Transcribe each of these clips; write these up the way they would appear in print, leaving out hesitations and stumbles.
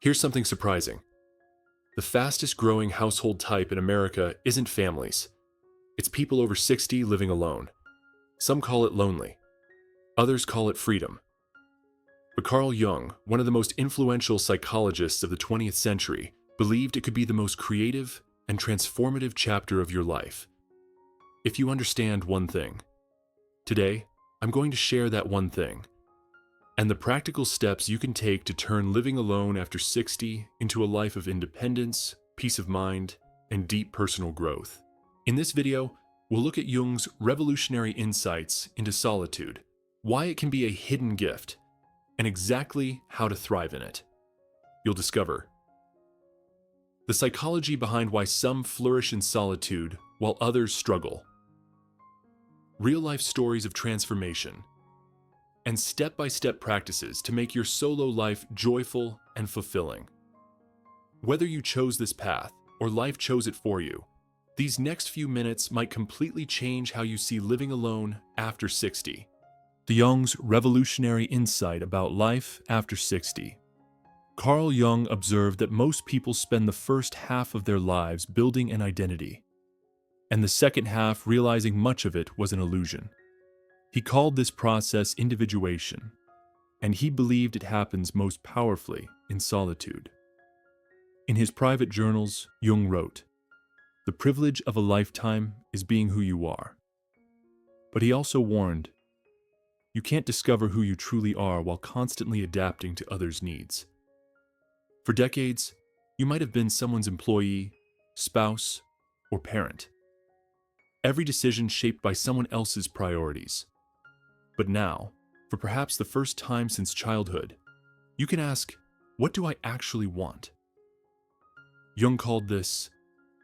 Here's something surprising. The fastest growing household type in America isn't families. It's people over 60 living alone. Some call it lonely. Others call it freedom. But Carl Jung, one of the most influential psychologists of the 20th century, believed it could be the most creative and transformative chapter of your life. If you understand one thing. Today, I'm going to share that one thing, and the practical steps you can take to turn living alone after 60 into a life of independence, peace of mind, and deep personal growth. In this video, we'll look at Jung's revolutionary insights into solitude, why it can be a hidden gift, and exactly how to thrive in it. You'll discover the psychology behind why some flourish in solitude while others struggle, real-life stories of transformation, and step-by-step practices to make your solo life joyful and fulfilling. Whether you chose this path or life chose it for you, these next few minutes might completely change how you see living alone after 60. The Jung's revolutionary insight about life after 60. Carl Jung observed that most people spend the first half of their lives building an identity, and the second half realizing much of it was an illusion. He called this process individuation, and he believed it happens most powerfully in solitude. In his private journals, Jung wrote, "The privilege of a lifetime is being who you are." But he also warned, you can't discover who you truly are while constantly adapting to others' needs. For decades, you might have been someone's employee, spouse, or parent. Every decision shaped by someone else's priorities. But now, for perhaps the first time since childhood, you can ask, what do I actually want? Jung called this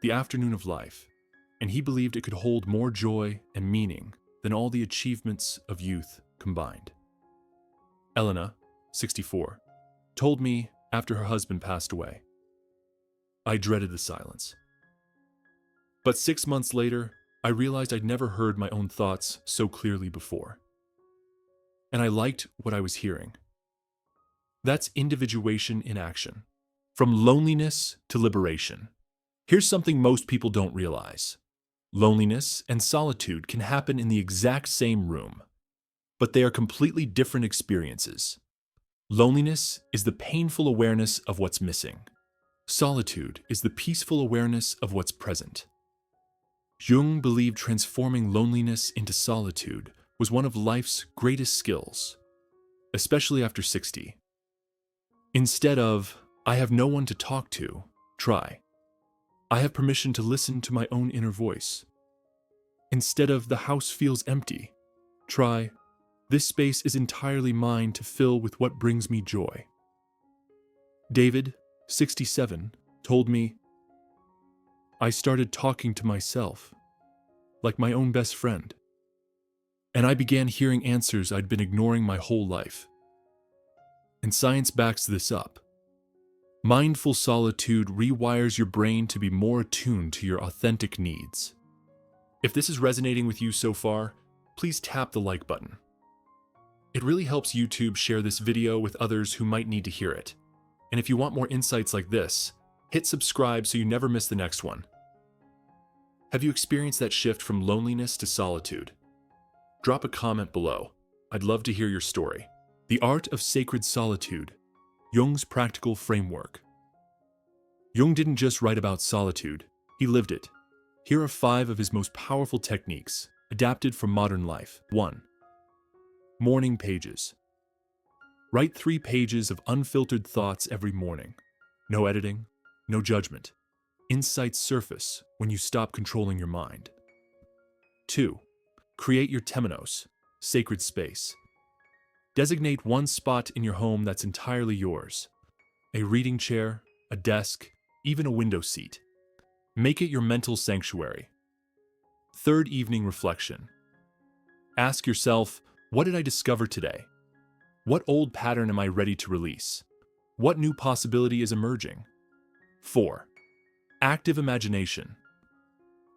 the afternoon of life, and he believed it could hold more joy and meaning than all the achievements of youth combined. Elena, 64, told me after her husband passed away, "I dreaded the silence. But 6 months later, I realized I'd never heard my own thoughts so clearly before. And I liked what I was hearing." That's individuation in action. From loneliness to liberation. Here's something most people don't realize. Loneliness and solitude can happen in the exact same room, but they are completely different experiences. Loneliness is the painful awareness of what's missing. Solitude is the peaceful awareness of what's present. Jung believed transforming loneliness into solitude was one of life's greatest skills, especially after 60. Instead of, "I have no one to talk to," try, "I have permission to listen to my own inner voice." Instead of, "The house feels empty," try, "This space is entirely mine to fill with what brings me joy." David, 67, told me, "I started talking to myself, like my own best friend. And I began hearing answers I'd been ignoring my whole life." And science backs this up. Mindful solitude rewires your brain to be more attuned to your authentic needs. If this is resonating with you so far, please tap the like button. It really helps YouTube share this video with others who might need to hear it. And if you want more insights like this, hit subscribe so you never miss the next one. Have you experienced that shift from loneliness to solitude? Drop a comment below. I'd love to hear your story. The Art of Sacred Solitude, Jung's practical framework. Jung didn't just write about solitude, he lived it. Here are 5 of his most powerful techniques, adapted from modern life. 1. Morning pages. Write 3 pages of unfiltered thoughts every morning. No editing, no judgment. Insights surface when you stop controlling your mind. 2. Create your temenos, sacred space. Designate one spot in your home that's entirely yours. A reading chair, a desk, even a window seat. Make it your mental sanctuary. 3rd evening reflection. Ask yourself, what did I discover today? What old pattern am I ready to release? What new possibility is emerging? 4. Active imagination.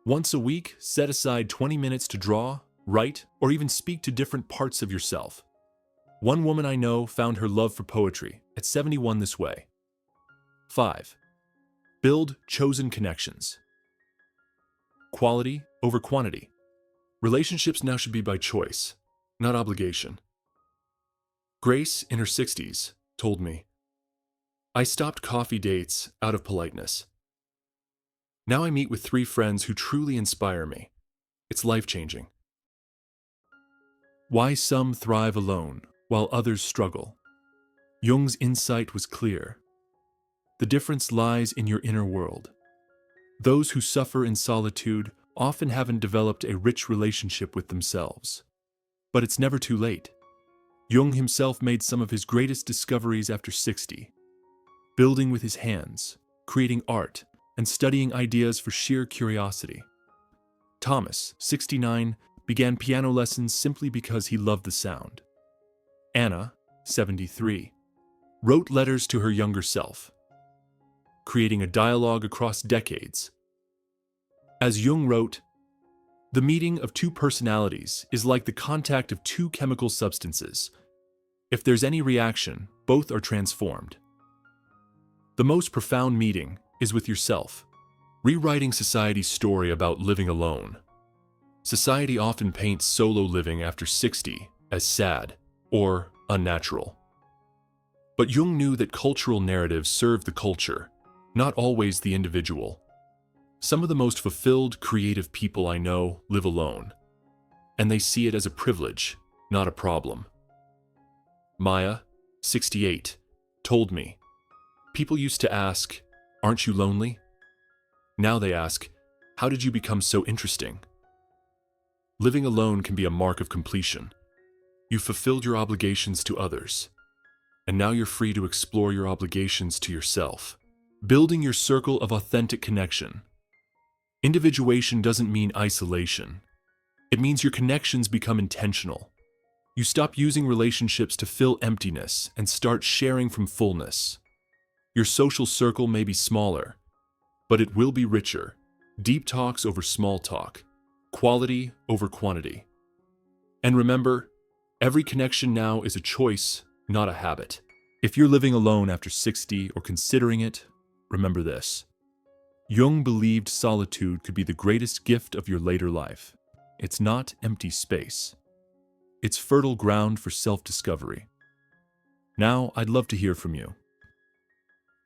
Once a week, set aside 20 minutes to draw, write, or even speak to different parts of yourself. One woman I know found her love for poetry at 71 this way. 5. Build chosen connections. Quality over quantity. Relationships now should be by choice, not obligation. Grace, in her 60s, told me, I stopped coffee dates out of politeness. Now I meet with 3 friends who truly inspire me. It's life-changing. Why some thrive alone, while others struggle. Jung's insight was clear. The difference lies in your inner world. Those who suffer in solitude often haven't developed a rich relationship with themselves. But it's never too late. Jung himself made some of his greatest discoveries after 60. Building with his hands, creating art, and studying ideas for sheer curiosity. Thomas, 69, began piano lessons simply because he loved the sound. Anna, 73, wrote letters to her younger self, creating a dialogue across decades. As Jung wrote, the meeting of 2 personalities is like the contact of 2 chemical substances. If there's any reaction, both are transformed. The most profound meeting is with yourself. Rewriting society's story about living alone. Society often paints solo living after 60 as sad or unnatural. But Jung knew that cultural narratives serve the culture, not always the individual. Some of the most fulfilled, creative people I know live alone, and they see it as a privilege, not a problem. Maya, 68, told me, people used to ask, aren't you lonely? Now they ask, how did you become so interesting? Living alone can be a mark of completion. You've fulfilled your obligations to others, and now you're free to explore your obligations to yourself. Building your circle of authentic connection. Individuation doesn't mean isolation. It means your connections become intentional. You stop using relationships to fill emptiness and start sharing from fullness. Your social circle may be smaller, but it will be richer. Deep talks over small talk. Quality over quantity. And remember, every connection now is a choice, not a habit. If you're living alone after 60 or considering it, remember this. Jung believed solitude could be the greatest gift of your later life. It's not empty space. It's fertile ground for self-discovery. Now, I'd love to hear from you.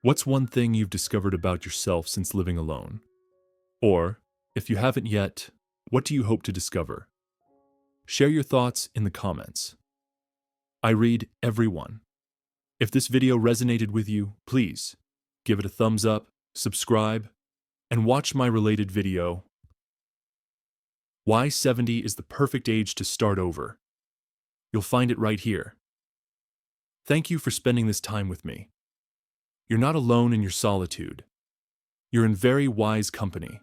What's one thing you've discovered about yourself since living alone? Or, if you haven't yet, what do you hope to discover? Share your thoughts in the comments. I read every one. If this video resonated with you, please give it a thumbs up, subscribe, and watch my related video, Why 70 is the perfect age to start over. You'll find it right here. Thank you for spending this time with me. You're not alone in your solitude. You're in very wise company.